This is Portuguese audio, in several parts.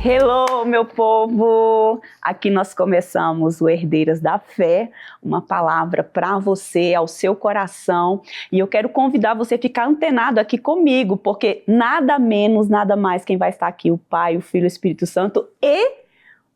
Hello, meu povo! Aqui nós começamos o Herdeiras da Fé, uma palavra para você, ao seu coração. E eu quero convidar você a ficar antenado aqui comigo, porque nada menos, nada mais quem vai estar aqui, o Pai, o Filho e o Espírito Santo e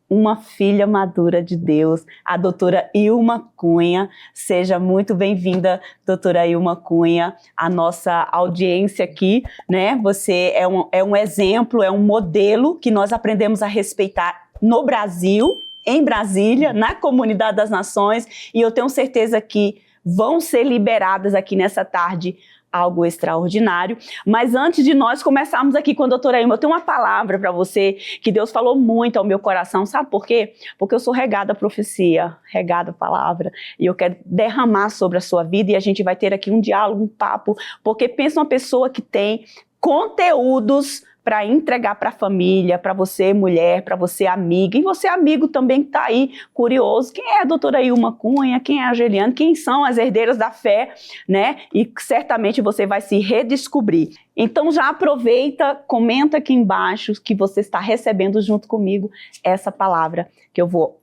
uma filha madura de Deus, a doutora Ilma Cunha. Seja muito bem-vinda, doutora Ilma Cunha, a nossa audiência aqui, né? Você é um exemplo, é um modelo que nós aprendemos a respeitar no Brasil, em Brasília, na Comunidade das Nações, e eu tenho certeza que vão ser liberadas aqui nessa tarde algo extraordinário. Mas antes de nós começarmos aqui com a doutora Ilma, eu tenho uma palavra para você que Deus falou muito ao meu coração. Sabe por quê? Porque eu sou regada a profecia, regada a palavra, e eu quero derramar sobre a sua vida, e a gente vai ter aqui um diálogo, um papo, porque pensa uma pessoa que tem conteúdos para entregar para a família, para você mulher, para você amiga, e você amigo também que está aí curioso, quem é a doutora Ilma Cunha, quem é a Geliane, quem são as herdeiras da fé, né? E certamente você vai se redescobrir. Então já aproveita, comenta aqui embaixo que você está recebendo junto comigo essa palavra, que eu vou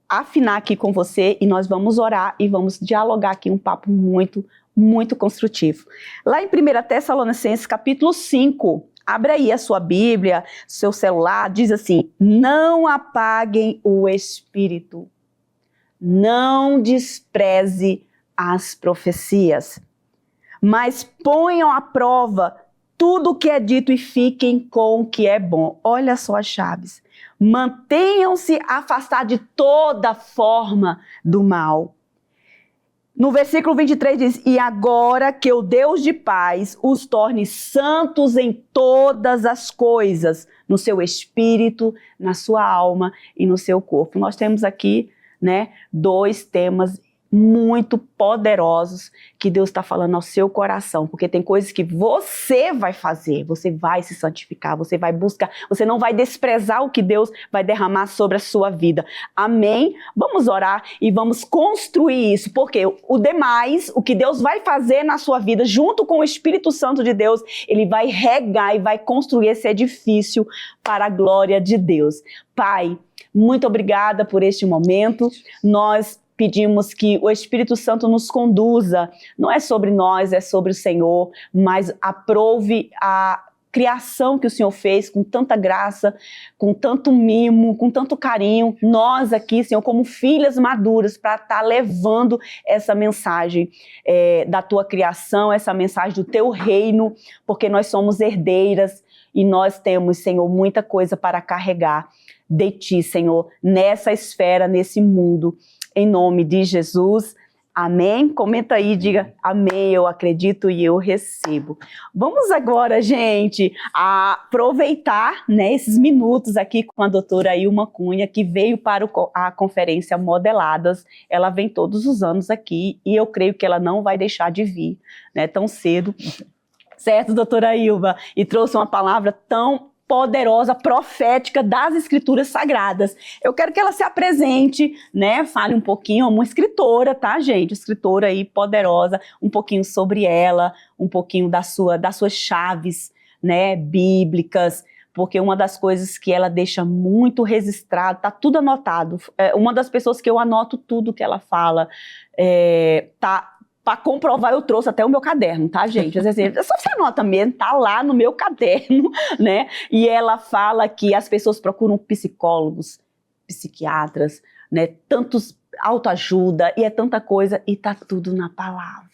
afinar aqui com você, e nós vamos orar e vamos dialogar aqui um papo muito construtivo. Lá em 1 Tessalonicenses capítulo 5, abre aí a sua Bíblia, seu celular, diz assim: não apaguem o Espírito, não despreze as profecias, mas ponham à prova tudo o que é dito e fiquem com o que é bom. Olha só as chaves. Mantenham-se afastados de toda forma do mal. No versículo 23 diz: e agora que o Deus de paz os torne santos em todas as coisas, no seu espírito, na sua alma e no seu corpo. Nós temos aqui, né, dois temas muito poderosos que Deus está falando ao seu coração, porque tem coisas que você vai fazer, você vai se santificar, você vai buscar, você não vai desprezar o que Deus vai derramar sobre a sua vida. Amém? Vamos orar e vamos construir isso, porque o demais, o que Deus vai fazer na sua vida, junto com o Espírito Santo de Deus, Ele vai regar e vai construir esse edifício para a glória de Deus. Pai, muito obrigada por este momento. Nós pedimos que o Espírito Santo nos conduza, não é sobre nós, é sobre o Senhor, mas aprove a criação que o Senhor fez com tanta graça, com tanto mimo, com tanto carinho. Nós aqui, Senhor, como filhas maduras, para estar levando essa mensagem da tua criação, essa mensagem do teu reino, porque nós somos herdeiras e nós temos, Senhor, muita coisa para carregar de ti, Senhor, nessa esfera, nesse mundo. Em nome de Jesus, amém? Comenta aí, diga amém, eu acredito e eu recebo. Vamos agora, gente, aproveitar, né, esses minutos aqui com a doutora Ilma Cunha, que veio para a conferência Modeladas. Ela vem todos os anos aqui e eu creio que ela não vai deixar de vir, né, tão cedo. Certo, doutora Ilma? E trouxe uma palavra tão poderosa, profética das Escrituras Sagradas. Eu quero que ela se apresente, né? Fale um pouquinho, uma escritora, tá, gente? Escritora aí poderosa, um pouquinho sobre ela, um pouquinho das suas chaves, né, bíblicas, porque uma das coisas que ela deixa muito registrado, tá tudo anotado. Uma das pessoas que eu anoto tudo que ela fala, para comprovar, eu trouxe até o meu caderno, tá, gente? Às vezes, só você anota mesmo, tá lá no meu caderno, né? E ela fala que as pessoas procuram psicólogos, psiquiatras, né? Tantos autoajuda, e é tanta coisa, e tá tudo na palavra.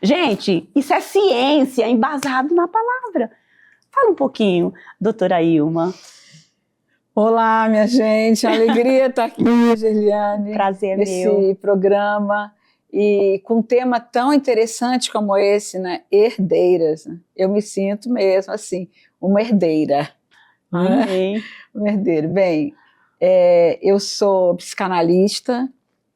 Gente, isso é ciência, embasado na palavra. Fala um pouquinho, doutora Ilma. Olá, minha gente, alegria estar aqui, Geliane. Prazer nesse meu. Programa. E com um tema tão interessante como esse, né? Herdeiras. Eu me sinto mesmo assim, uma herdeira. Amém. Né? Uma herdeira. Bem, eu sou psicanalista,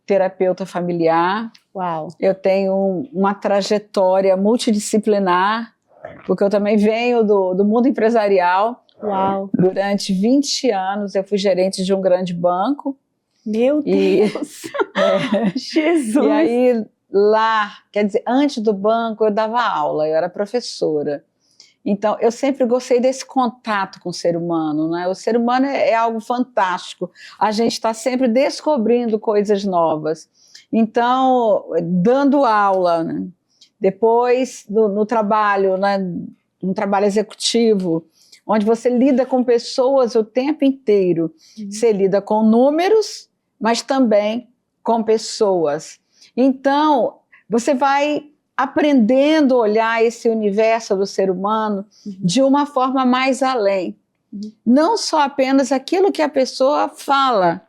terapeuta familiar. Uau. Eu tenho uma trajetória multidisciplinar, porque eu também venho do mundo empresarial. Uau. Durante 20 anos eu fui gerente de um grande banco. Meu Deus! Jesus! E aí lá, quer dizer, antes do banco eu dava aula, eu era professora. Então, eu sempre gostei desse contato com o ser humano, né? O ser humano é algo fantástico. A gente está sempre descobrindo coisas novas. Então, dando aula, né? Depois no trabalho, né? No trabalho executivo, onde você lida com pessoas o tempo inteiro. Você lida com números, mas também com pessoas. Então, você vai aprendendo a olhar esse universo do ser humano de uma forma mais além. Não só apenas aquilo que a pessoa fala.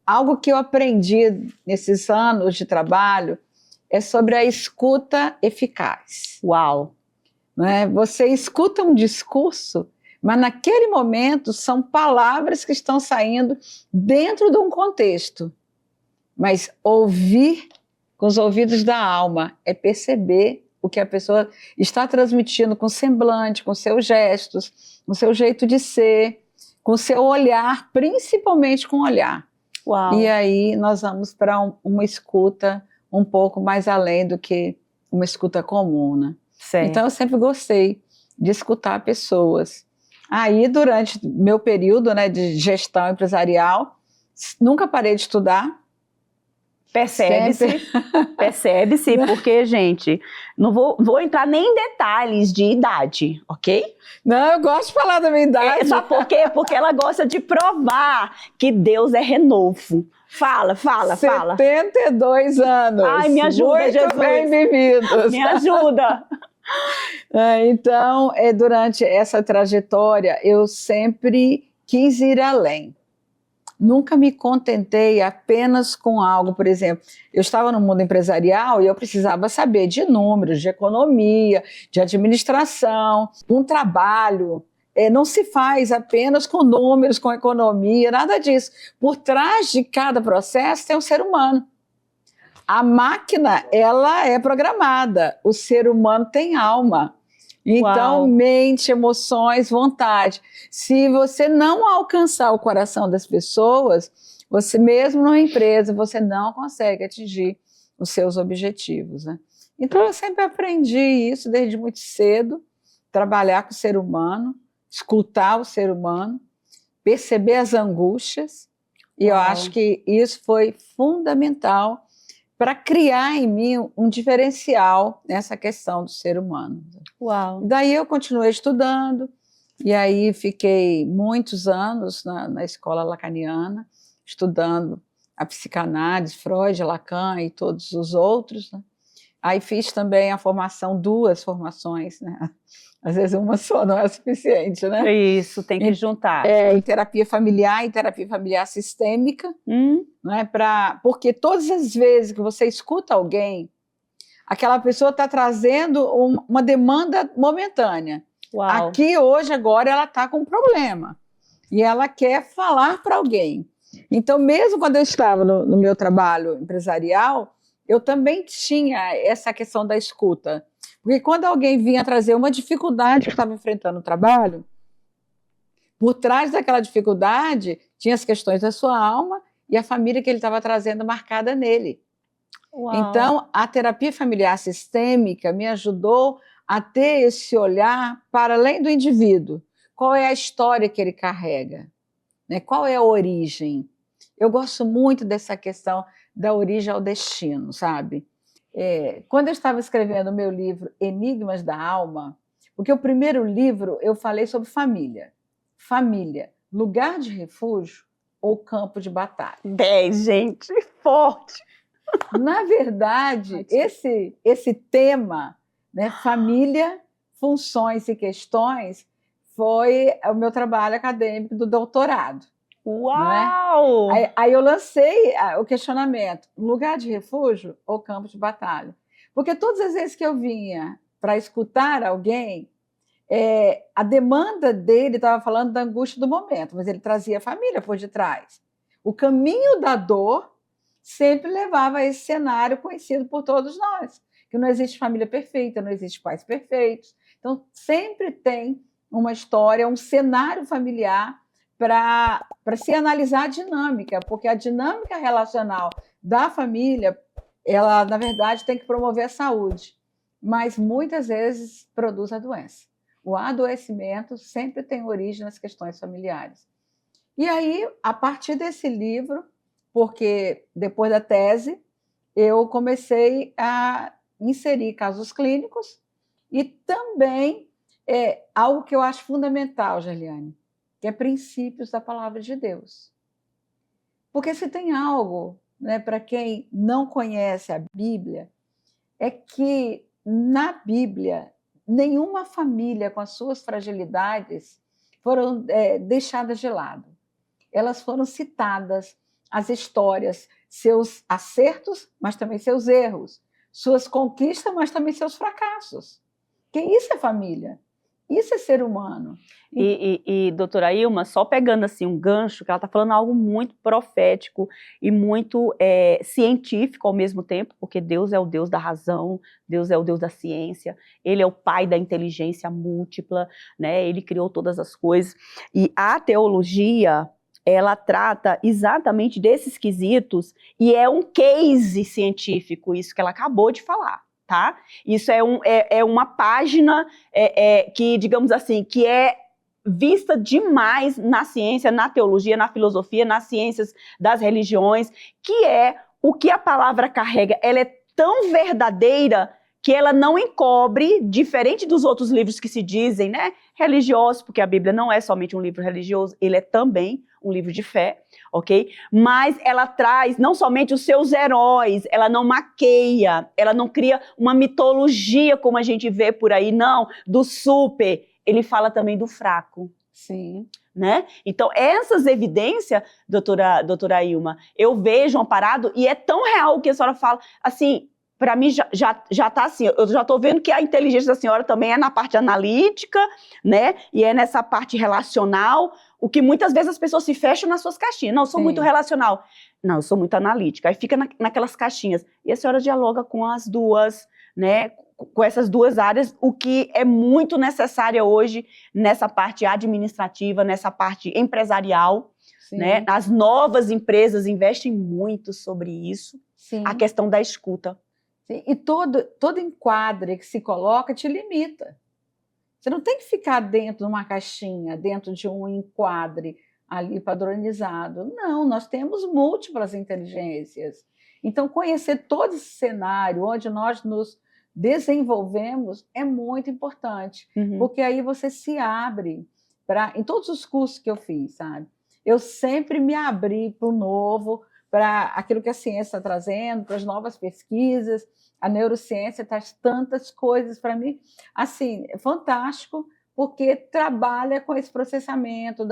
Algo que eu aprendi nesses anos de trabalho é sobre a escuta eficaz. Uau! Né? Você escuta um discurso, mas naquele momento são palavras que estão saindo dentro de um contexto. Mas ouvir com os ouvidos da alma é perceber o que a pessoa está transmitindo com semblante, com seus gestos, com seu jeito de ser, com seu olhar, principalmente com o olhar. Uau. E aí nós vamos para uma escuta um pouco mais além do que uma escuta comum, né? Certo. Então eu sempre gostei de escutar pessoas. Aí durante meu período, né, de gestão empresarial, nunca parei de estudar. Percebe-se, porque, gente, não vou entrar nem em detalhes de idade, ok? Não, eu gosto de falar da minha idade. Sabe por quê? Porque ela gosta de provar que Deus é renovo. Fala. 72 anos. Ai, me ajuda, muito Jesus. Bem vividos. Me ajuda. Então, durante essa trajetória, eu sempre quis ir além. Nunca me contentei apenas com algo, por exemplo, eu estava no mundo empresarial e eu precisava saber de números, de economia, de administração. Um trabalho não se faz apenas com números, com economia, nada disso. Por trás de cada processo tem um ser humano. A máquina, ela é programada, o ser humano tem alma. Então, Uau. mente, emoções, vontade. Se você não alcançar o coração das pessoas, você mesmo numa empresa, você não consegue atingir os seus objetivos, né? Então, eu sempre aprendi isso desde muito cedo, trabalhar com o ser humano, escutar o ser humano, perceber as angústias, e eu acho que isso foi fundamental para criar em mim um diferencial nessa questão do ser humano. Uau. Daí eu continuei estudando, e aí fiquei muitos anos na escola lacaniana, estudando a psicanálise, Freud, Lacan e todos os outros, né? Aí fiz também a formação, 2 formações, né? Às vezes uma só não é suficiente, né? Isso, tem que juntar. Em terapia familiar e terapia familiar sistêmica, né? Porque todas as vezes que você escuta alguém, aquela pessoa está trazendo uma demanda momentânea. Uau. Aqui, hoje, agora, ela está com um problema. E ela quer falar para alguém. Então, mesmo quando eu estava no meu trabalho empresarial, eu também tinha essa questão da escuta. Porque quando alguém vinha trazer uma dificuldade que estava enfrentando no trabalho, por trás daquela dificuldade, tinha as questões da sua alma e a família que ele estava trazendo marcada nele. Uau. Então, a terapia familiar sistêmica me ajudou a ter esse olhar para além do indivíduo. Qual é a história que ele carrega? Né? Qual é a origem? Eu gosto muito dessa questão da origem ao destino, sabe? Quando eu estava escrevendo o meu livro Enigmas da Alma, porque o primeiro livro eu falei sobre família. Família, lugar de refúgio ou campo de batalha? 10, gente, forte. Na verdade, esse tema, né, família, funções e questões, foi o meu trabalho acadêmico do doutorado. Uau! Né? Aí eu lancei o questionamento, lugar de refúgio ou campo de batalha? Porque todas as vezes que eu vinha para escutar alguém, a demanda dele estava falando da angústia do momento, mas ele trazia a família por detrás. O caminho da dor sempre levava a esse cenário conhecido por todos nós, que não existe família perfeita, não existe pais perfeitos. Então, sempre tem uma história, um cenário familiar para se analisar a dinâmica, porque a dinâmica relacional da família, ela, na verdade, tem que promover a saúde. mas muitas vezes produz a doença. O adoecimento sempre tem origem nas questões familiares. E aí, a partir desse livro, porque depois da tese, eu comecei a inserir casos clínicos e também algo que eu acho fundamental, Gerliane, que é princípios da palavra de Deus. Porque se tem algo, né, para quem não conhece a Bíblia, é que na Bíblia nenhuma família com as suas fragilidades foram deixadas de lado. Elas foram citadas, as histórias, seus acertos, mas também seus erros, suas conquistas, mas também seus fracassos. Que isso é família, isso é ser humano. E doutora Ilma, só pegando assim um gancho, que ela está falando algo muito profético e muito científico ao mesmo tempo, porque Deus é o Deus da razão, Deus é o Deus da ciência, Ele é o pai da inteligência múltipla, né? Ele criou todas as coisas. E a teologia, ela trata exatamente desses quesitos e é um case científico, isso que ela acabou de falar. Tá? Isso é uma página que, digamos assim, que é vista demais na ciência, na teologia, na filosofia, nas ciências das religiões, que é o que a palavra carrega. Ela é tão verdadeira que ela não encobre, diferente dos outros livros que se dizem, né, religiosos, porque a Bíblia não é somente um livro religioso, ele é também um livro de fé, ok? Mas ela traz não somente os seus heróis, ela não maqueia, ela não cria uma mitologia como a gente vê por aí, não, do super, ele fala também do fraco. Sim. Né? Então, essas evidências, doutora Ilma, eu vejo amparado e é tão real o que a senhora fala, assim, para mim já tá assim, eu já estou vendo que a inteligência da senhora também é na parte analítica, né? E é nessa parte relacional, o que muitas vezes as pessoas se fecham nas suas caixinhas. Não, eu sou muito relacional. Não, eu sou muito analítica. Aí fica naquelas caixinhas. E a senhora dialoga com as duas, né? Com essas duas áreas, o que é muito necessário hoje nessa parte administrativa, nessa parte empresarial, né? As novas empresas investem muito sobre isso. Sim. A questão da escuta. Sim. E todo enquadre que se coloca te limita. Você não tem que ficar dentro de uma caixinha, dentro de um enquadre ali padronizado. Não, nós temos múltiplas inteligências. Então, conhecer todo esse cenário onde nós nos desenvolvemos é muito importante, porque aí você se abre para, em todos os cursos que eu fiz, sabe? Eu sempre me abri para o novo, para aquilo que a ciência está trazendo, para as novas pesquisas, a neurociência traz tantas coisas para mim, assim, é fantástico, porque trabalha com esse processamento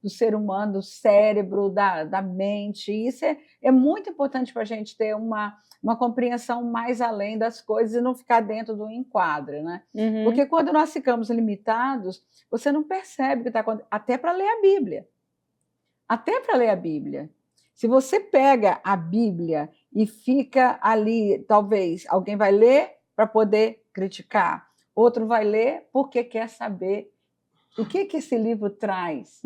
do ser humano, do cérebro, da mente. Isso é muito importante para a gente ter uma compreensão mais além das coisas e não ficar dentro do enquadro, né? Porque quando nós ficamos limitados, você não percebe o que está acontecendo, até para ler a Bíblia. Até para ler a Bíblia. Se você pega a Bíblia e fica ali, talvez alguém vai ler para poder criticar, outro vai ler porque quer saber o que esse livro traz,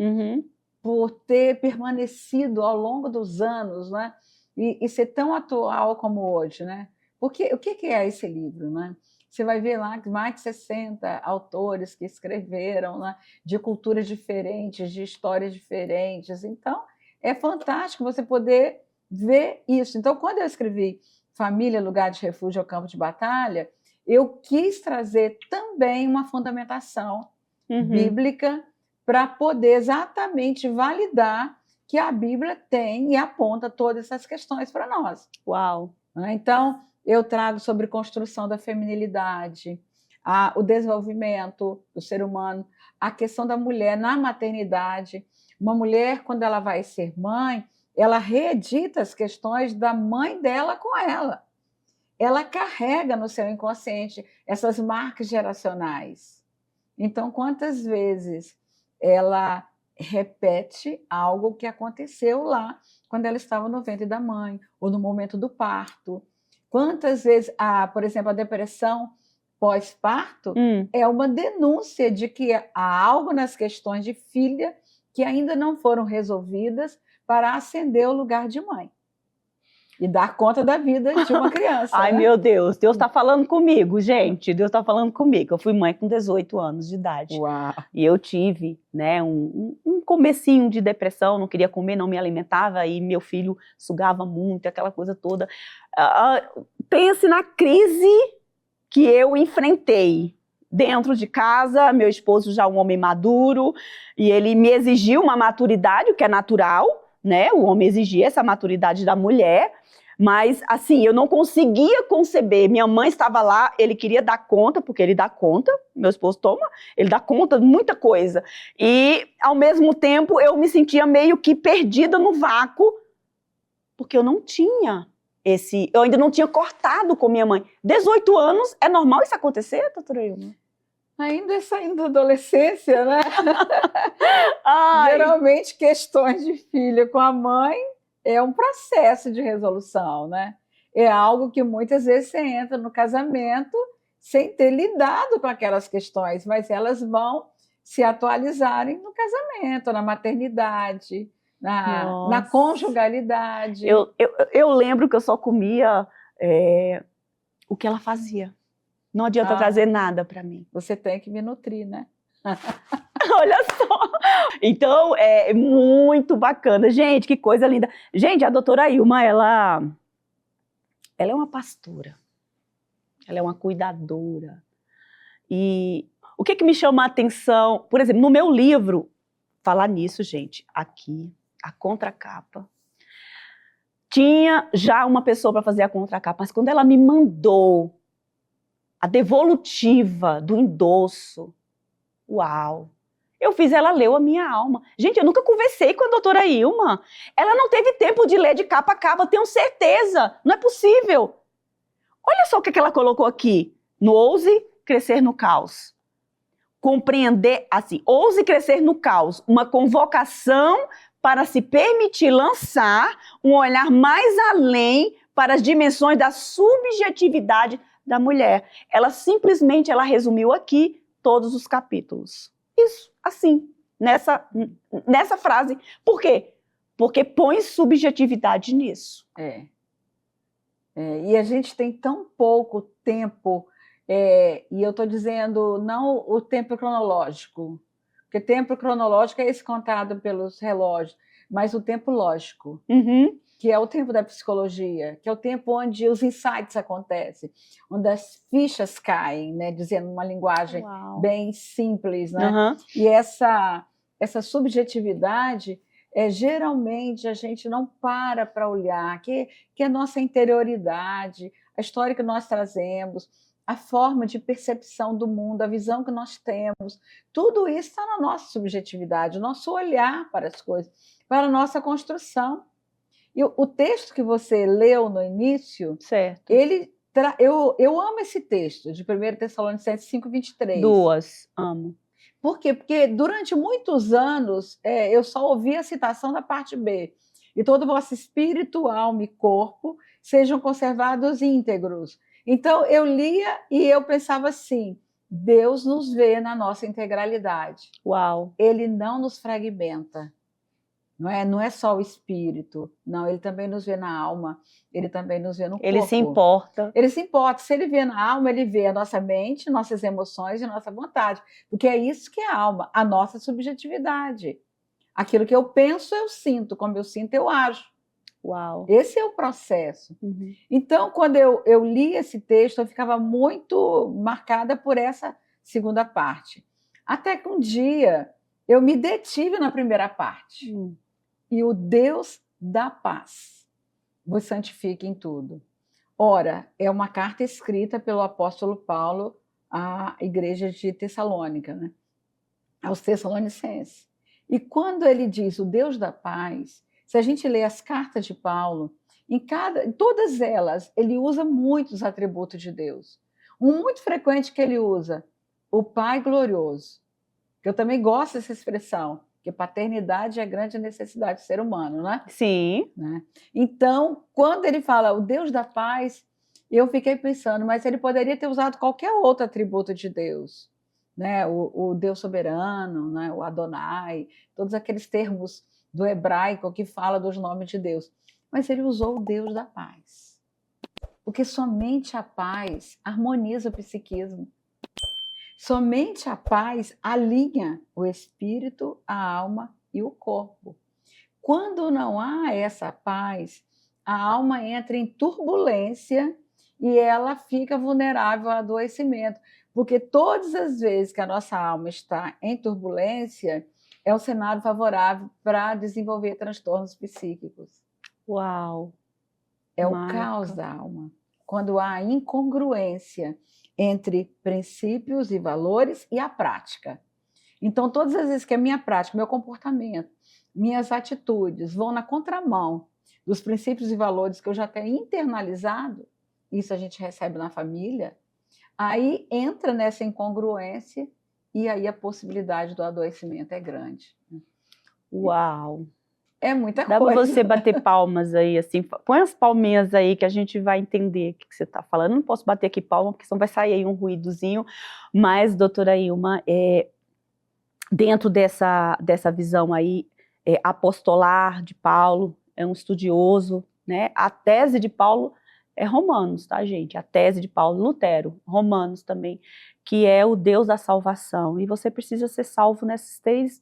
por ter permanecido ao longo dos anos, né? E ser tão atual como hoje, né? Porque o que é esse livro, né? Você vai ver lá que mais de 60 autores que escreveram, né, de culturas diferentes, de histórias diferentes. Então, é fantástico você poder ver isso. Então, quando eu escrevi Família, Lugar de Refúgio ao Campo de Batalha, eu quis trazer também uma fundamentação bíblica para poder exatamente validar que a Bíblia tem e aponta todas essas questões para nós. Uau! Então, eu trago sobre construção da feminilidade, o desenvolvimento do ser humano, a questão da mulher na maternidade. Uma mulher, quando ela vai ser mãe, ela reedita as questões da mãe dela com ela. Ela carrega no seu inconsciente essas marcas geracionais. Então, quantas vezes ela repete algo que aconteceu lá quando ela estava no ventre da mãe, ou no momento do parto? Quantas vezes, por exemplo, a depressão pós-parto é uma denúncia de que há algo nas questões de filha que ainda não foram resolvidas para ascender ao lugar de mãe. E dar conta da vida de uma criança. Ai, né? meu Deus, Deus está falando comigo, gente. Deus está falando comigo. Eu fui mãe com 18 anos de idade. Uau. E eu tive, né, um comecinho de depressão, não queria comer, não me alimentava, e meu filho sugava muito, aquela coisa toda. Pense na crise que eu enfrentei. Dentro de casa, meu esposo já um homem maduro, e ele me exigiu uma maturidade, o que é natural, né? O homem exigia essa maturidade da mulher, mas assim, eu não conseguia conceber. Minha mãe estava lá, ele queria dar conta, porque ele dá conta, meu esposo toma, ele dá conta de muita coisa. E, ao mesmo tempo, eu me sentia meio que perdida no vácuo, porque eu não tinha eu ainda não tinha cortado com minha mãe. 18 anos, é normal isso acontecer, doutora Ilma? Ainda saindo da adolescência, né? Ai. Geralmente, questões de filho com a mãe é um processo de resolução, né? É algo que muitas vezes você entra no casamento sem ter lidado com aquelas questões, mas elas vão se atualizarem no casamento, na maternidade, na conjugalidade. Eu lembro que eu só comia o que ela fazia. Não adianta trazer nada para mim. Você tem que me nutrir, né? Olha só. Então, é muito bacana. Gente, que coisa linda. Gente, a doutora Ilma, ela é uma pastora. Ela é uma cuidadora. E o que me chama a atenção, por exemplo, no meu livro, falar nisso, gente, aqui, a contracapa, tinha já uma pessoa para fazer a contracapa, mas quando ela me mandou a devolutiva do endosso, uau! Eu fiz, ela leu a minha alma. Gente, eu nunca conversei com a doutora Ilma. Ela não teve tempo de ler de capa a capa, eu tenho certeza. Não é possível. Olha só o que ela colocou aqui. No Ouse Crescer no Caos. Compreender, assim, ouse crescer no caos. Uma convocação para se permitir lançar um olhar mais além para as dimensões da subjetividade da mulher. Ela simplesmente resumiu aqui todos os capítulos. Isso, assim, nessa frase. Por quê? Porque põe subjetividade nisso. E a gente tem tão pouco tempo, e eu estou dizendo não o tempo cronológico, porque tempo cronológico é esse contado pelos relógios, mas o tempo lógico. Uhum. Que é o tempo da psicologia, que é o tempo onde os insights acontecem, onde as fichas caem, né, dizendo uma linguagem bem simples, né? Uhum. E essa subjetividade, geralmente a gente não para olhar, que é a nossa interioridade, a história que nós trazemos, a forma de percepção do mundo, a visão que nós temos, tudo isso está na nossa subjetividade, o nosso olhar para as coisas, para a nossa construção. E o texto que você leu no início, certo. Eu amo esse texto, de 1 Tessalonicenses 5:23. Duas, amo. Por quê? Porque durante muitos anos eu só ouvi a citação da parte B. E todo o vosso espírito, alma e corpo sejam conservados íntegros. Então eu lia e eu pensava assim, Deus nos vê na nossa integralidade. Uau. Ele não nos fragmenta. Não é só o espírito, não, ele também nos vê na alma, ele também nos vê no corpo. Ele se importa. Ele se importa. Se ele vê na alma, ele vê a nossa mente, nossas emoções e nossa vontade, porque é isso que é a alma, a nossa subjetividade. Aquilo que eu penso, eu sinto, como eu sinto, eu ajo. Uau. Esse é o processo. Uhum. Então, quando eu li esse texto, eu ficava muito marcada por essa segunda parte. Até que um dia eu me detive na primeira parte. E o Deus da paz vos santifique em tudo. Ora, é uma carta escrita pelo apóstolo Paulo à igreja de Tessalônica, né? Aos Tessalonicenses. E quando ele diz o Deus da paz, se a gente lê as cartas de Paulo, em todas elas, ele usa muitos atributos de Deus. Um muito frequente que ele usa, o Pai glorioso. Eu também gosto dessa expressão, que paternidade é a grande necessidade do ser humano, né? Sim. Né? Então, quando ele fala o Deus da paz, eu fiquei pensando, mas ele poderia ter usado qualquer outro atributo de Deus, né? O Deus soberano, né? O Adonai, todos aqueles termos do hebraico que fala dos nomes de Deus. mas ele usou o Deus da paz. Porque somente a paz harmoniza o psiquismo. Somente a paz alinha o espírito, a alma e o corpo. Quando não há essa paz, a alma entra em turbulência e ela fica vulnerável ao adoecimento. Porque todas as vezes que a nossa alma está em turbulência, é um cenário favorável para desenvolver transtornos psíquicos. Uau! É o caos da alma. Quando há incongruência entre princípios e valores e a prática. Então, todas as vezes que a minha prática, meu comportamento, minhas atitudes vão na contramão dos princípios e valores que eu já tenho internalizado, isso a gente recebe na família, aí entra nessa incongruência e aí a possibilidade do adoecimento é grande. Uau! É muita Dá coisa. para você bater palmas aí, assim, põe as palminhas aí que a gente vai entender o que você está falando. Eu não posso bater aqui palma, porque senão vai sair aí um ruídozinho, mas, doutora Ilma, dentro dessa visão aí apostolar de Paulo, é um estudioso, né? A tese de Paulo é Romanos, tá, gente? A tese de Paulo, Lutero, Romanos também, que é o Deus da salvação. E você precisa ser salvo nesses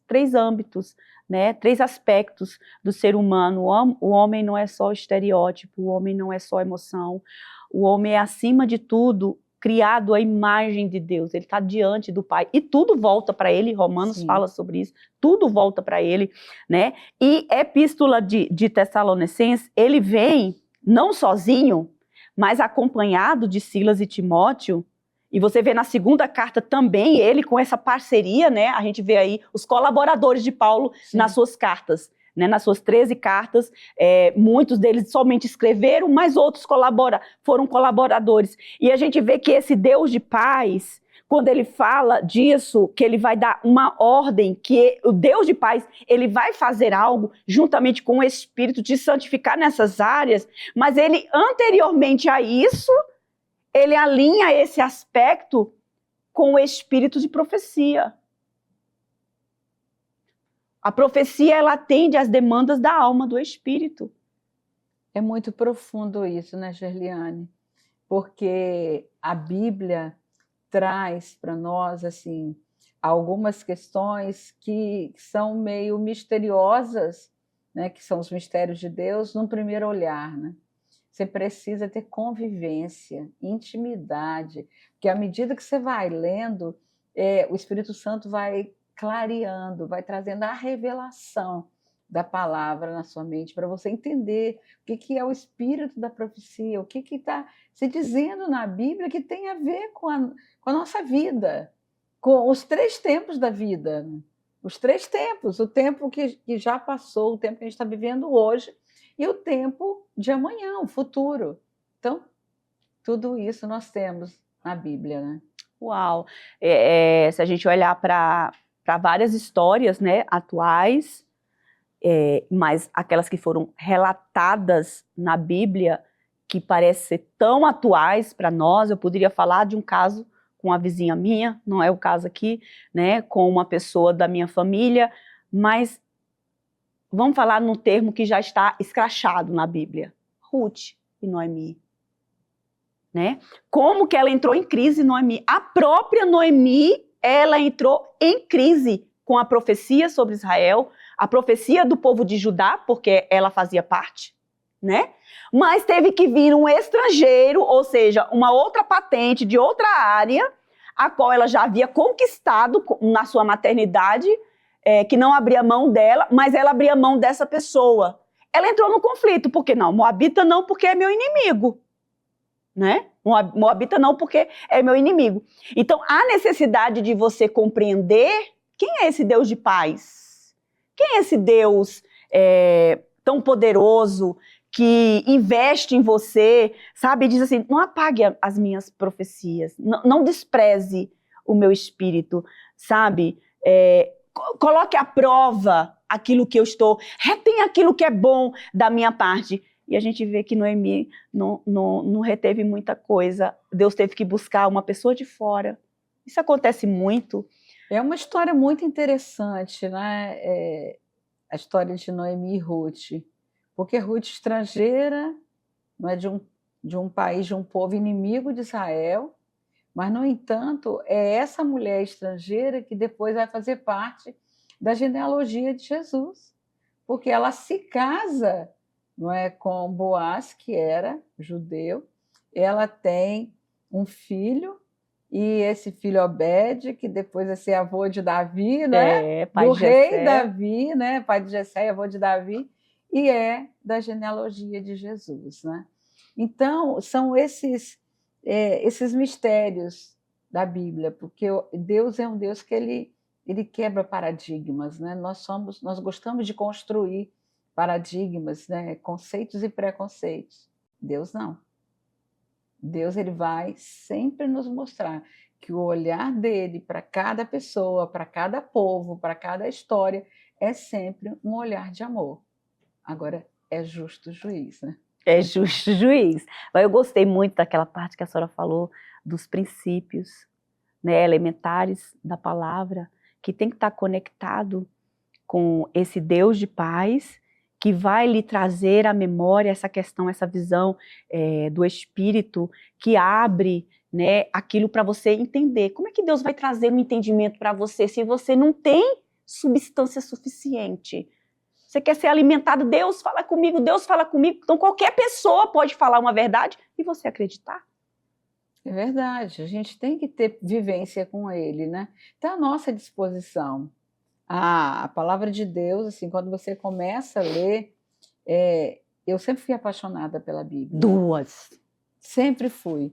três âmbitos, né? 3 aspectos do ser humano. O homem não é só estereótipo, o homem não é só emoção, o homem é, acima de tudo, criado à imagem de Deus, ele está diante do Pai, e tudo volta para ele, Romanos Sim. fala sobre isso, tudo volta para ele, né? E a epístola de Tessalonicenses, ele vem não sozinho, mas acompanhado de Silas e Timóteo, e você vê na segunda carta também ele com essa parceria, né? A gente vê aí os colaboradores de Paulo Sim. nas suas cartas, né, nas suas 13 cartas, muitos deles somente escreveram, mas outros foram colaboradores. E a gente vê que esse Deus de paz, quando ele fala disso, que ele vai dar uma ordem, que o Deus de paz, ele vai fazer algo juntamente com o Espírito de santificar nessas áreas, mas ele, anteriormente a isso, ele alinha esse aspecto com o Espírito de profecia. A profecia, ela atende às demandas da alma, do espírito. É muito profundo isso, né, Gerliane? Porque a Bíblia traz para nós, assim, algumas questões que são meio misteriosas, né, que são os mistérios de Deus, num primeiro olhar, né? Você precisa ter convivência, intimidade, porque à medida que você vai lendo, o Espírito Santo vai clareando, vai trazendo a revelação da palavra na sua mente, para você entender o que é o espírito da profecia, o que está se dizendo na Bíblia que tem a ver com a nossa vida, com os 3 tempos da vida. Os 3 tempos, o tempo que já passou, o tempo que a gente está vivendo hoje, e o tempo de amanhã, o futuro. Então, tudo isso nós temos na Bíblia, né? Uau! Se a gente olhar para várias histórias, né, atuais, mas aquelas que foram relatadas na Bíblia, que parecem ser tão atuais para nós, eu poderia falar de um caso com uma vizinha minha, não é o caso aqui, né, com uma pessoa da minha família, mas vamos falar num termo que já está escrachado na Bíblia, Ruth e Noemi. Né? Como que ela entrou em crise, Noemi? A própria Noemi, ela entrou em crise com a profecia sobre Israel, a profecia do povo de Judá, porque ela fazia parte, né? Mas teve que vir um estrangeiro, ou seja, uma outra patente de outra área, a qual ela já havia conquistado na sua maternidade, que não abria mão dela, mas ela abria mão dessa pessoa. Ela entrou no conflito, porque não, Moabita não, porque é meu inimigo. Né? Moabita não, porque é meu inimigo. Então, há necessidade de você compreender quem é esse Deus de paz, quem é esse Deus tão poderoso que investe em você, sabe? Diz assim, não apague as minhas profecias, não despreze o meu espírito, sabe? Coloque à prova aquilo que eu estou, retém aquilo que é bom da minha parte. E a gente vê que Noemi não reteve muita coisa. Deus teve que buscar uma pessoa de fora. Isso acontece muito. É uma história muito interessante, né? A história de Noemi e Ruth. porque Ruth, estrangeira, não é de um país, de um povo inimigo de Israel, mas, no entanto, é essa mulher estrangeira que depois vai fazer parte da genealogia de Jesus, porque ela se casa, não é, com Boaz, que era judeu, ela tem um filho, e esse filho Obed, que depois vai ser avô de Davi, né? pai Do de rei Jessé. Davi, né? Pai de Jessé, avô de Davi, e é da genealogia de Jesus, né? Então, são esses mistérios da Bíblia, porque Deus é um Deus que ele quebra paradigmas, né? Nós gostamos de construir paradigmas, né? Conceitos e preconceitos. Deus não. Deus, ele vai sempre nos mostrar que o olhar dele para cada pessoa, para cada povo, para cada história é sempre um olhar de amor. Agora, é justo juiz, né? É justo juiz. Mas eu gostei muito daquela parte que a senhora falou dos princípios, né, elementares da palavra, que tem que estar conectado com esse Deus de paz, que vai lhe trazer à memória essa questão, essa visão do Espírito, que abre, né, aquilo para você entender. Como é que Deus vai trazer um entendimento para você se você não tem substância suficiente? Você quer ser alimentado, Deus fala comigo, Deus fala comigo. Então qualquer pessoa pode falar uma verdade e você acreditar. É verdade, a gente tem que ter vivência com ele, né? Está à nossa disposição. A palavra de Deus, assim, quando você começa a ler, eu sempre fui apaixonada pela Bíblia. Duas. Sempre fui.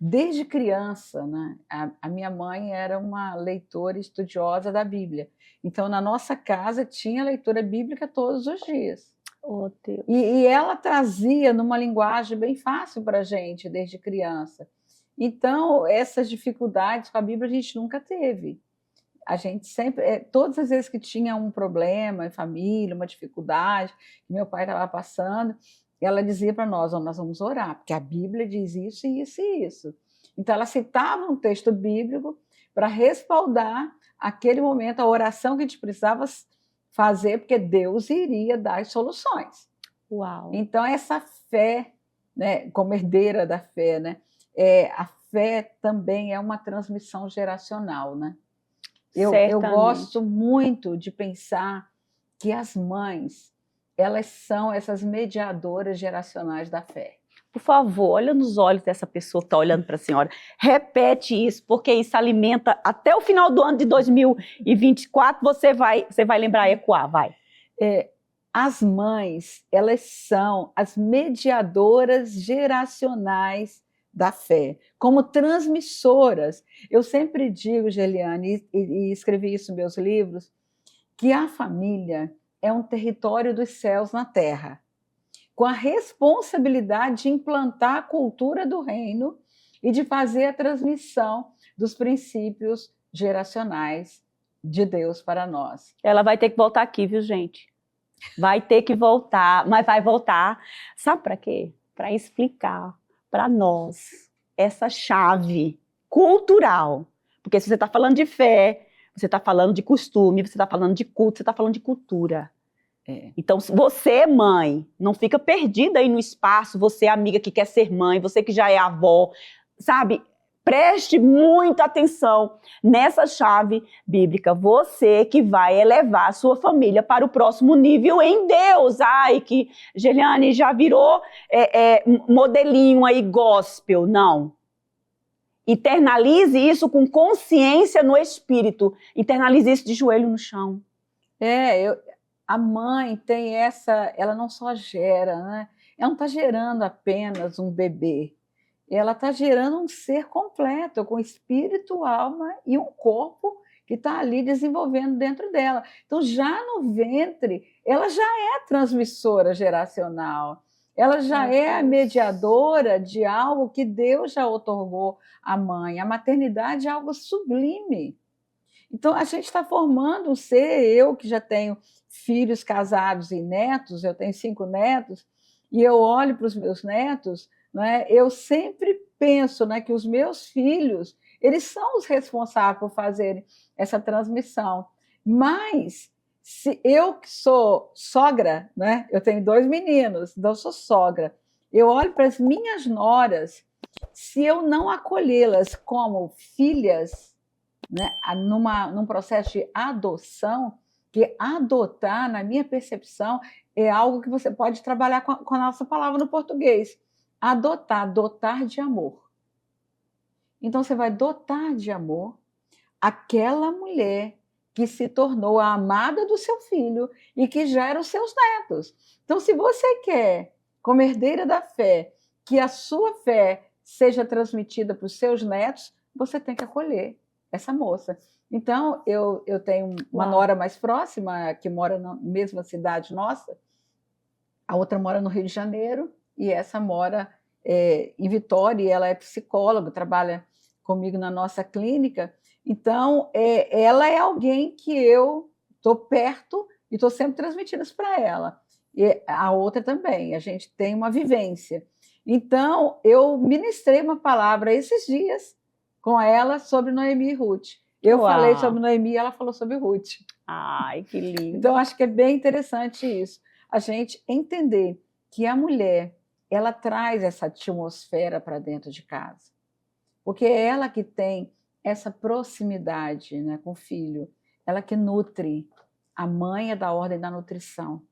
Desde criança, né? A minha mãe era uma leitora estudiosa da Bíblia. Então, na nossa casa, tinha leitura bíblica todos os dias. Oh, Deus. E ela trazia numa linguagem bem fácil para a gente, desde criança. Então, essas dificuldades com a Bíblia a gente nunca teve. A gente sempre, todas as vezes que tinha um problema em família, uma dificuldade, que meu pai estava passando, ela dizia para nós, nós vamos orar, porque a Bíblia diz isso, isso e isso. Então, ela citava um texto bíblico para respaldar aquele momento, a oração que a gente precisava fazer, porque Deus iria dar as soluções. Uau. Então, essa fé, né, como herdeira da fé, né, a fé também é uma transmissão geracional, né? Eu gosto muito de pensar que as mães, elas são essas mediadoras geracionais da fé. Por favor, olha nos olhos dessa pessoa que está olhando para a senhora. Repete isso, porque isso alimenta até o final do ano de 2024, você vai lembrar ecoar, vai. As mães, elas são as mediadoras geracionais da fé, como transmissoras. Eu sempre digo, Geliane, e escrevi isso em meus livros, que a família é um território dos céus na terra, com a responsabilidade de implantar a cultura do reino e de fazer a transmissão dos princípios geracionais de Deus para nós. Ela vai ter que voltar aqui, viu, gente? Vai ter que voltar, mas vai voltar. Sabe para quê? Para explicar para nós essa chave cultural. Porque se você está falando de fé, você está falando de costume, você está falando de culto, você está falando de cultura. Então, você, mãe, não fica perdida aí no espaço, você, amiga que quer ser mãe, você que já é avó, sabe? Preste muita atenção nessa chave bíblica. Você que vai elevar a sua família para o próximo nível em Deus. Ai, que Geliane já virou modelinho aí gospel. Não. Internalize isso com consciência no espírito. Internalize isso de joelho no chão. A mãe tem ela não só gera, né? Ela não está gerando apenas um bebê. Ela está gerando um ser completo, com espírito, alma e um corpo que está ali desenvolvendo dentro dela. Então, já no ventre, ela já é transmissora geracional. Ela já é a mediadora de algo que Deus já otorgou à mãe. A maternidade é algo sublime. Então, a gente está formando um ser, eu que já tenho filhos casados e netos, eu tenho 5 netos, e eu olho para os meus netos, né, eu sempre penso, né, que os meus filhos, eles são os responsáveis por fazerem essa transmissão. Mas Se eu que sou sogra, né? Eu tenho 2 meninos, então eu sou sogra. Eu olho para as minhas noras, se eu não acolhê-las como filhas, né, num processo de adoção, que adotar, na minha percepção, é algo que você pode trabalhar com a nossa palavra no português. Adotar, dotar de amor. Então, você vai dotar de amor aquela mulher que se tornou a amada do seu filho e que gera os seus netos. Então, se você quer, como herdeira da fé, que a sua fé seja transmitida para os seus netos, você tem que acolher essa moça. Então, eu tenho uma nora mais próxima, que mora na mesma cidade nossa, a outra mora no Rio de Janeiro, e essa mora em Vitória, e ela é psicóloga, trabalha comigo na nossa clínica. Então, ela é alguém que eu estou perto e estou sempre transmitindo isso para ela. E a outra também, a gente tem uma vivência. Então, eu ministrei uma palavra esses dias com ela sobre Noemi e Ruth. Eu falei sobre Noemi e ela falou sobre Ruth. Ai, que lindo. Então, acho que é bem interessante isso. A gente entender que a mulher, ela traz essa atmosfera para dentro de casa. Porque é ela que tem essa proximidade, né, com o filho. Ela que nutre. A mãe é da ordem da nutrição.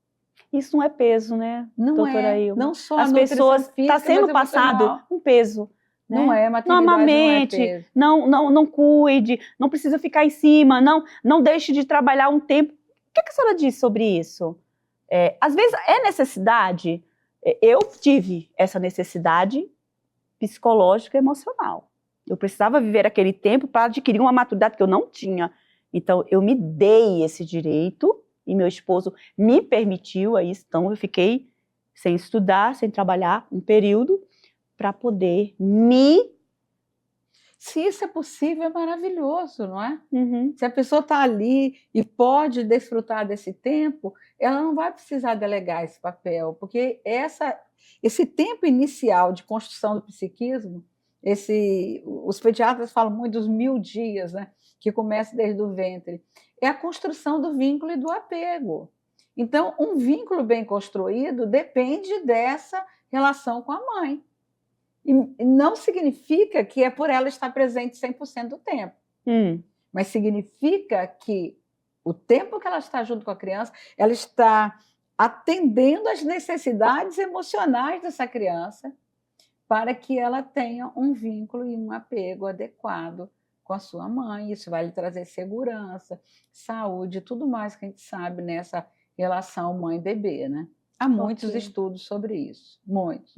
Isso não é peso, né, não doutora Ilma? Não só as a pessoas física, está sendo passado um peso. Né? Não é, maternidade não amamente, não é peso. Não cuide, não precisa ficar em cima, não deixe de trabalhar um tempo. O que a senhora diz sobre isso? Às vezes é necessidade. Eu tive essa necessidade psicológica e emocional. Eu precisava viver aquele tempo para adquirir uma maturidade que eu não tinha. Então, eu me dei esse direito e meu esposo me permitiu a isso. Então, eu fiquei sem estudar, sem trabalhar um período para poder me... Se isso é possível, é maravilhoso, não é? Uhum. Se a pessoa está ali e pode desfrutar desse tempo, ela não vai precisar delegar esse papel, porque esse tempo inicial de construção do psiquismo, os pediatras falam muito dos 1000 dias, né, que começa desde o ventre, é a construção do vínculo e do apego. Então, um vínculo bem construído depende dessa relação com a mãe. E não significa que é por ela estar presente 100% do tempo. Mas significa que o tempo que ela está junto com a criança, ela está atendendo às necessidades emocionais dessa criança para que ela tenha um vínculo e um apego adequado com a sua mãe. Isso vai lhe trazer segurança, saúde, tudo mais que a gente sabe nessa relação mãe-bebê, né? Há muitos estudos sobre isso, muitos.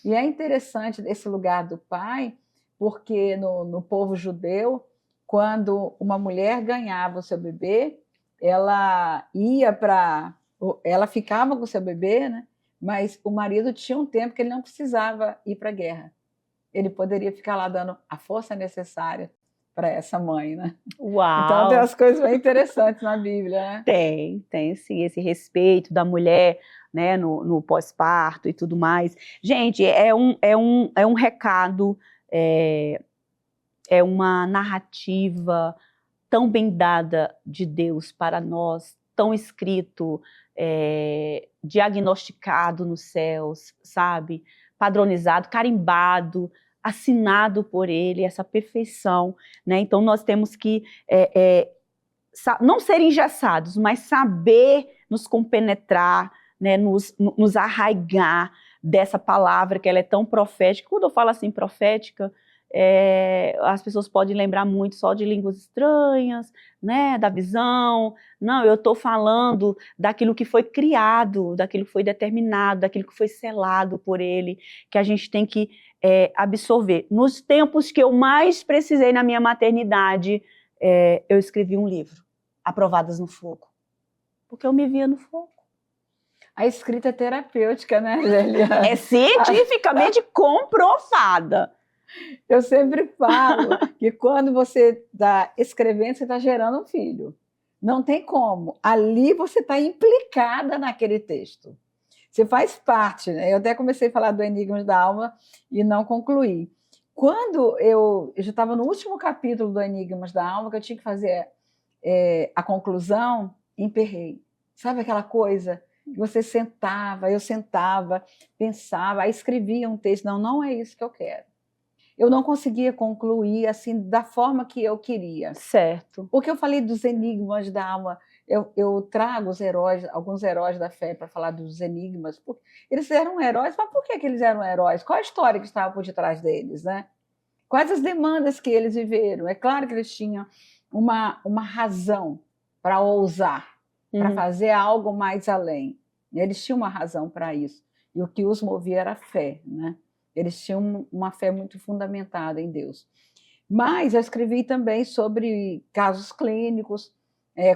E é interessante esse lugar do pai, porque no povo judeu, quando uma mulher ganhava o seu bebê, ela ficava com o seu bebê, né? Mas o marido tinha um tempo que ele não precisava ir para a guerra. Ele poderia ficar lá dando a força necessária para essa mãe, né? Uau! Então tem umas coisas bem interessantes na Bíblia, né? Tem sim, esse respeito da mulher, né, no pós-parto e tudo mais. Gente, é um recado, é uma narrativa tão bem dada de Deus para nós, tão escrito, diagnosticado nos céus, sabe? Padronizado, carimbado, assinado por Ele, essa perfeição, né? Então nós temos que não ser engessados, mas saber nos compenetrar, né, nos arraigar dessa palavra que ela é tão profética. Quando eu falo assim profética, as pessoas podem lembrar muito só de línguas estranhas, né, da visão. Não, eu estou falando daquilo que foi criado, daquilo que foi determinado, daquilo que foi selado por Ele, que a gente tem que absorver. Nos tempos que eu mais precisei na minha maternidade, eu escrevi um livro, Aprovadas no Fogo, porque eu me via no fogo. A escrita terapêutica, né, Gélia? É cientificamente comprovada. Eu sempre falo que quando você está escrevendo, você está gerando um filho. Não tem como. Ali você está implicada naquele texto. Você faz parte, né? Eu até comecei a falar do Enigmas da Alma e não concluí. Quando eu já estava no último capítulo do Enigmas da Alma, que eu tinha que fazer a conclusão, emperrei. Sabe aquela coisa que você sentava, eu sentava, pensava, aí escrevia um texto, não é isso que eu quero. Eu não conseguia concluir assim da forma que eu queria. Certo. Porque eu falei dos enigmas da alma, eu trago os heróis, alguns heróis da fé para falar dos enigmas. Porque eles eram heróis, mas por que eles eram heróis? Qual a história que estava por detrás deles, né? Quais as demandas que eles viveram? É claro que eles tinham uma razão para ousar, para fazer algo mais além. Eles tinham uma razão para isso. E o que os movia era a fé, né? Eles tinham uma fé muito fundamentada em Deus. Mas eu escrevi também sobre casos clínicos,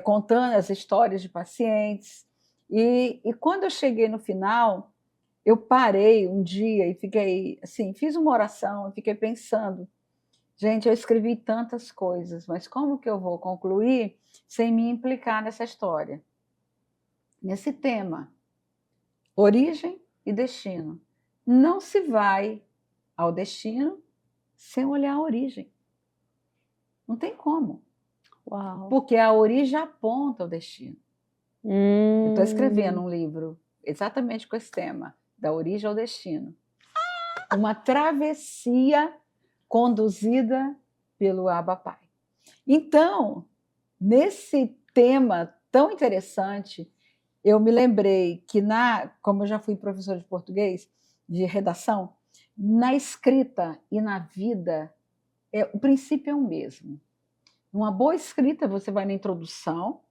contando as histórias de pacientes. E quando eu cheguei no final, eu parei um dia e fiquei assim, fiz uma oração e fiquei pensando, gente, eu escrevi tantas coisas, mas como que eu vou concluir sem me implicar nessa história? Nesse tema, origem e destino. Não se vai ao destino sem olhar a origem. Não tem como. Uau. Porque a origem aponta ao destino. Eu estou escrevendo um livro exatamente com esse tema, da origem ao destino. Uma travessia conduzida pelo Abba Pai. Então, nesse tema tão interessante, eu me lembrei que, como eu já fui professora de português, de redação, na escrita e na vida, o princípio é o mesmo. Numa boa escrita, você vai na introdução,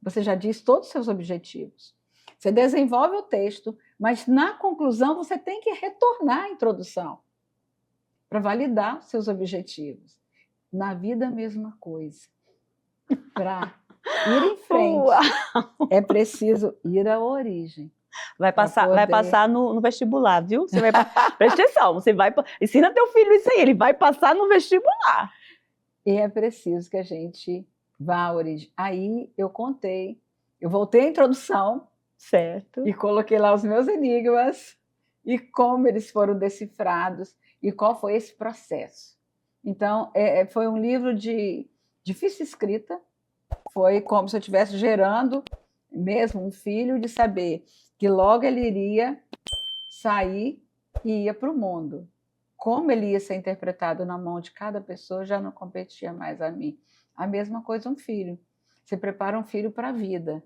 você já diz todos os seus objetivos. Você desenvolve o texto, mas na conclusão você tem que retornar à introdução para validar os seus objetivos. Na vida, a mesma coisa. Para ir em frente, é preciso ir à origem. Vai passar no vestibular, viu? Você vai, presta atenção, ensina teu filho isso aí, ele vai passar no vestibular. E é preciso que a gente vá à origem. Aí eu voltei à introdução, certo, e coloquei lá os meus enigmas e como eles foram decifrados e qual foi esse processo. Então, foi um livro de difícil escrita, foi como se eu estivesse gerando mesmo um filho, de saber que logo ele iria sair e ia para o mundo. Como ele ia ser interpretado na mão de cada pessoa já não competia mais a mim. A mesma coisa um filho. Você prepara um filho para a vida,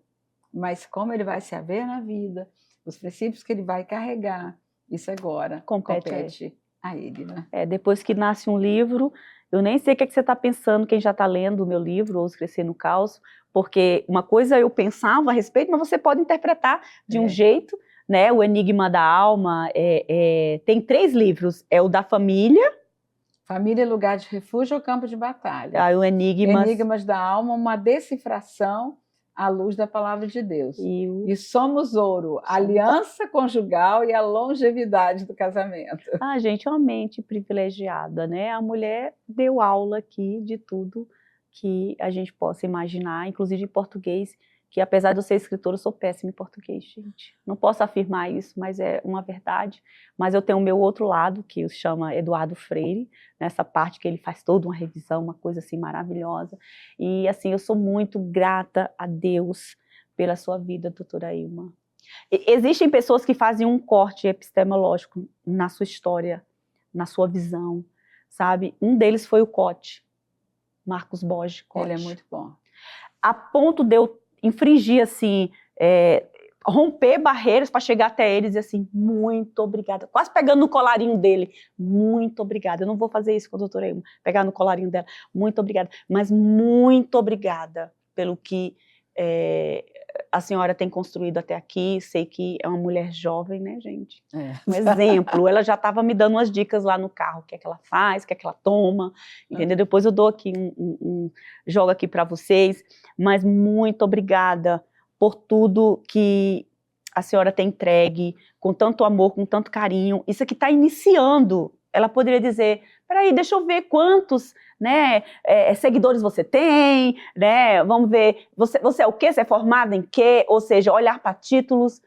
mas como ele vai se haver na vida, os princípios que ele vai carregar, isso agora compete a ele, né? Depois que nasce um livro, eu nem sei o que você está pensando, quem já está lendo o meu livro, Ouse Crescer no Caos, porque uma coisa eu pensava a respeito, mas você pode interpretar de um jeito, né? O Enigma da Alma, tem 3 livros, é o da família. Família, Lugar de Refúgio ou Campo de Batalha. O Enigmas da Alma, uma decifração à luz da palavra de Deus. E Somos Ouro, a aliança conjugal e a longevidade do casamento. Gente, uma mente privilegiada, né? A mulher deu aula aqui de tudo que a gente possa imaginar, inclusive em português, que apesar de eu ser escritora, eu sou péssima em português, gente. Não posso afirmar isso, mas é uma verdade. Mas eu tenho o meu outro lado, que se chama Eduardo Freire, nessa parte que ele faz toda uma revisão, uma coisa assim maravilhosa. E assim, eu sou muito grata a Deus pela sua vida, doutora Ilma. Existem pessoas que fazem um corte epistemológico na sua história, na sua visão, sabe? Um deles foi o Cote, Marcos Borges Cote. Ele é muito bom. A ponto de eu infringir, assim, romper barreiras para chegar até ele e dizer assim, muito obrigada, quase pegando no colarinho dele, muito obrigada, eu não vou fazer isso com a doutora Ilma, pegar no colarinho dela, muito obrigada, mas muito obrigada pelo que a senhora tem construído até aqui. Sei que é uma mulher jovem, né, gente? Um exemplo. Ela já estava me dando umas dicas lá no carro, o que é que ela faz, o que é que ela toma, entendeu? Depois eu dou aqui jogo aqui para vocês, mas muito obrigada por tudo que a senhora tem entregue, com tanto amor, com tanto carinho. Isso aqui está iniciando. Ela poderia dizer, peraí, deixa eu ver quantos, né, seguidores você tem, né, vamos ver, você é o quê? Você é formada em quê? Ou seja, olhar para títulos,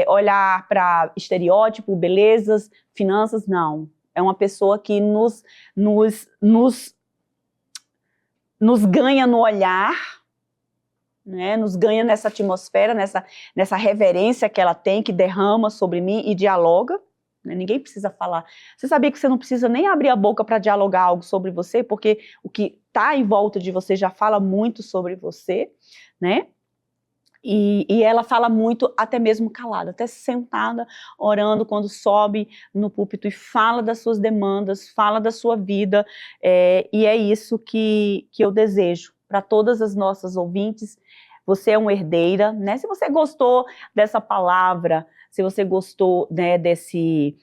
olhar para estereótipo, belezas, finanças, não. É uma pessoa que nos ganha no olhar, né? Nos ganha nessa atmosfera, nessa reverência que ela tem, que derrama sobre mim e dialoga. Né? Ninguém precisa falar. Você sabia que você não precisa nem abrir a boca para dialogar algo sobre você, porque o que está em volta de você já fala muito sobre você, né? E ela fala muito, até mesmo calada, até sentada, orando, quando sobe no púlpito e fala das suas demandas, fala da sua vida, e é isso que eu desejo para todas as nossas ouvintes. Você é uma herdeira, né? Se você gostou dessa palavra, se você gostou, né, desse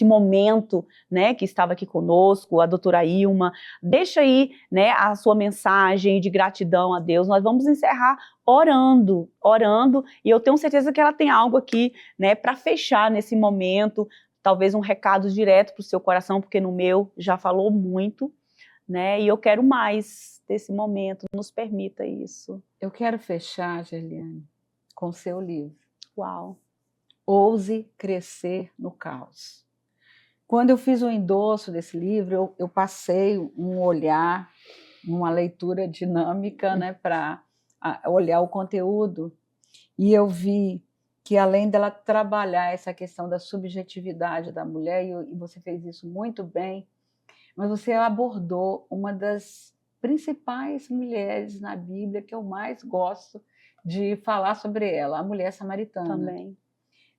momento, né, que estava aqui conosco, a doutora Ilma, deixa aí, né, a sua mensagem de gratidão a Deus. Nós vamos encerrar orando, e eu tenho certeza que ela tem algo aqui, né, para fechar nesse momento, talvez um recado direto para o seu coração, porque no meu já falou muito, né, e eu quero mais desse momento, nos permita isso. Eu quero fechar, Geliane, com seu livro. Uau! Ouse Crescer no Caos. Quando eu fiz o endosso desse livro, eu passei um olhar, uma leitura dinâmica, né, para olhar o conteúdo, e eu vi que, além dela trabalhar essa questão da subjetividade da mulher, e você fez isso muito bem, mas você abordou uma das principais mulheres na Bíblia que eu mais gosto de falar sobre ela, a mulher samaritana. Também.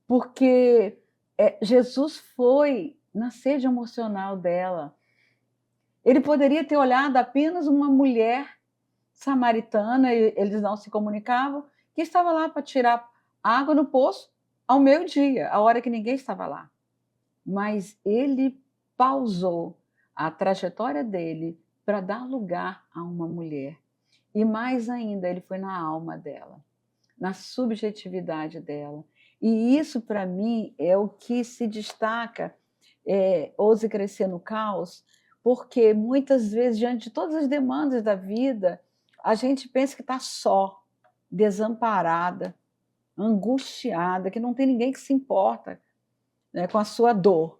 Porque Jesus foi na sede emocional dela. Ele poderia ter olhado apenas uma mulher samaritana, e eles não se comunicavam, que estava lá para tirar água no poço ao meio-dia, a hora que ninguém estava lá. Mas ele pausou a trajetória dele para dar lugar a uma mulher. E mais ainda, ele foi na alma dela, na subjetividade dela. E isso, para mim, é o que se destaca, Ouse Crescer no Caos, porque muitas vezes, diante de todas as demandas da vida, a gente pensa que está só, desamparada, angustiada, que não tem ninguém que se importa, né, com a sua dor.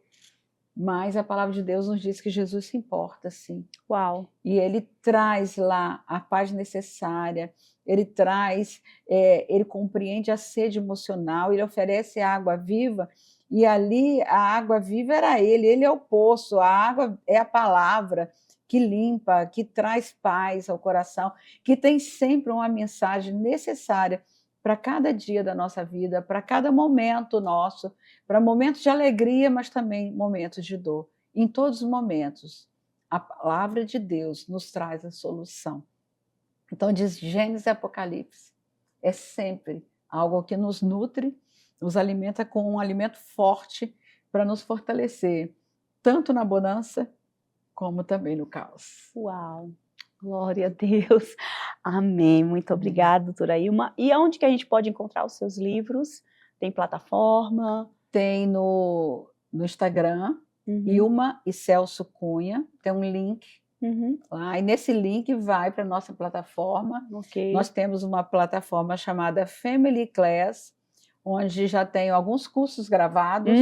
Mas a palavra de Deus nos diz que Jesus se importa, sim. Uau! E ele traz lá a paz necessária, ele compreende a sede emocional, ele oferece água viva, e ali a água viva era ele é o poço, a água é a palavra que limpa, que traz paz ao coração, que tem sempre uma mensagem necessária para cada dia da nossa vida, para cada momento nosso, para momentos de alegria, mas também momentos de dor. Em todos os momentos, a palavra de Deus nos traz a solução. Então, diz Gênesis e Apocalipse, é sempre algo que nos nutre, nos alimenta com um alimento forte para nos fortalecer, tanto na bonança como também no caos. Uau! Glória a Deus. Amém. Muito obrigada, doutora Ilma. E onde que a gente pode encontrar os seus livros? Tem plataforma? Tem no Instagram, Ilma e Celso Cunha, tem um link lá, e nesse link vai para a nossa plataforma. Okay. Nós temos uma plataforma chamada Family Class, onde já tem alguns cursos gravados,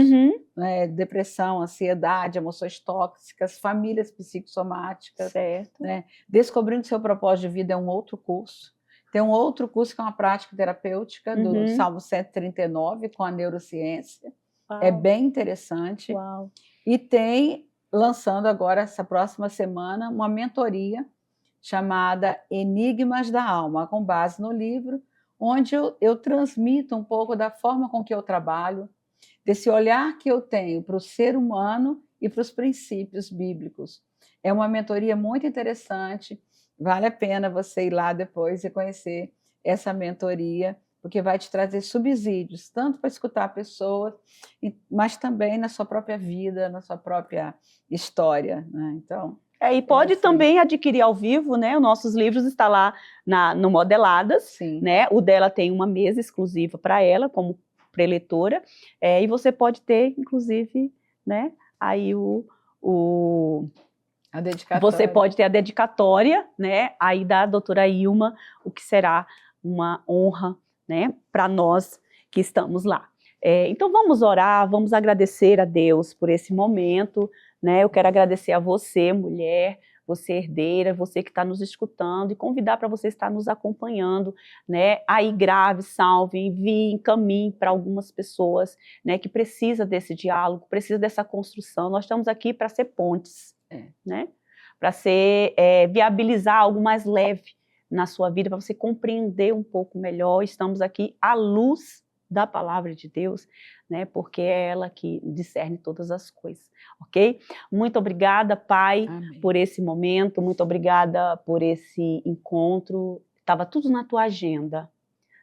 né, depressão, ansiedade, emoções tóxicas, famílias psicossomáticas. Certo. Né? Descobrindo seu propósito de vida é um outro curso. Tem um outro curso que é uma prática terapêutica do Salmo 139 com a neurociência. Uau. É bem interessante. Uau. E tem, lançando agora, essa próxima semana, uma mentoria chamada Enigmas da Alma, com base no livro, onde eu transmito um pouco da forma com que eu trabalho, desse olhar que eu tenho para o ser humano e para os princípios bíblicos. É uma mentoria muito interessante, vale a pena você ir lá depois e conhecer essa mentoria, porque vai te trazer subsídios, tanto para escutar pessoas, mas também na sua própria vida, na sua própria história, né? Então... e pode também adquirir ao vivo, né? Os nossos livros estão lá no Modeladas, sim, né? O dela tem uma mesa exclusiva para ela, como preletora, e você pode ter, inclusive, né? Aí a dedicatória. Você pode ter a dedicatória, né? Aí da doutora Ilma, o que será uma honra, né? Para nós que estamos lá. Então vamos orar, vamos agradecer a Deus por esse momento, né? Eu quero agradecer a você, mulher, você herdeira, você que está nos escutando, e convidar para você estar nos acompanhando, né? Aí grave, salve, envie, encaminhe para algumas pessoas, né, que precisa desse diálogo, precisa dessa construção. Nós estamos aqui para ser pontes, né? Para viabilizar algo mais leve na sua vida, para você compreender um pouco melhor. Estamos aqui à luz da palavra de Deus, né? Porque é ela que discerne todas as coisas, ok? Muito obrigada, Pai, Amém. por esse momento, muito obrigada por esse encontro. Estava tudo na tua agenda,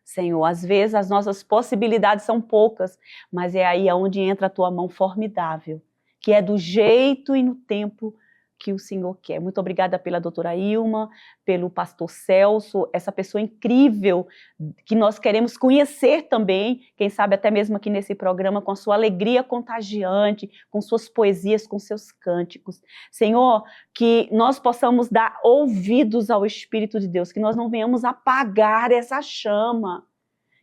Senhor. Às vezes as nossas possibilidades são poucas, mas é aí onde entra a tua mão formidável, que é do jeito e no tempo que o Senhor quer. Muito obrigada pela doutora Ilma, pelo pastor Celso, essa pessoa incrível que nós queremos conhecer também, quem sabe até mesmo aqui nesse programa, com a sua alegria contagiante, com suas poesias, com seus cânticos. Senhor, que nós possamos dar ouvidos ao Espírito de Deus, que nós não venhamos apagar essa chama,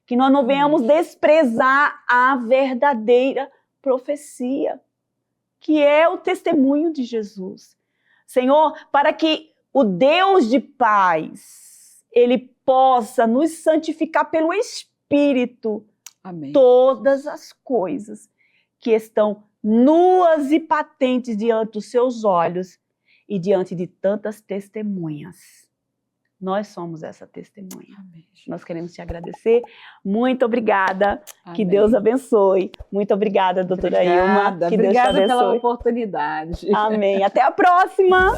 que nós não venhamos desprezar a verdadeira profecia, que é o testemunho de Jesus. Senhor, para que o Deus de paz, Ele possa nos santificar pelo Espírito. Amém. Todas as coisas que estão nuas e patentes diante dos seus olhos e diante de tantas testemunhas. Nós somos essa testemunha. Amém. Nós queremos te agradecer. Muito obrigada. Amém. Que Deus abençoe. Muito obrigada, doutora Ilma. Que Obrigada Deus te abençoe. pela oportunidade. Amém. Até a próxima.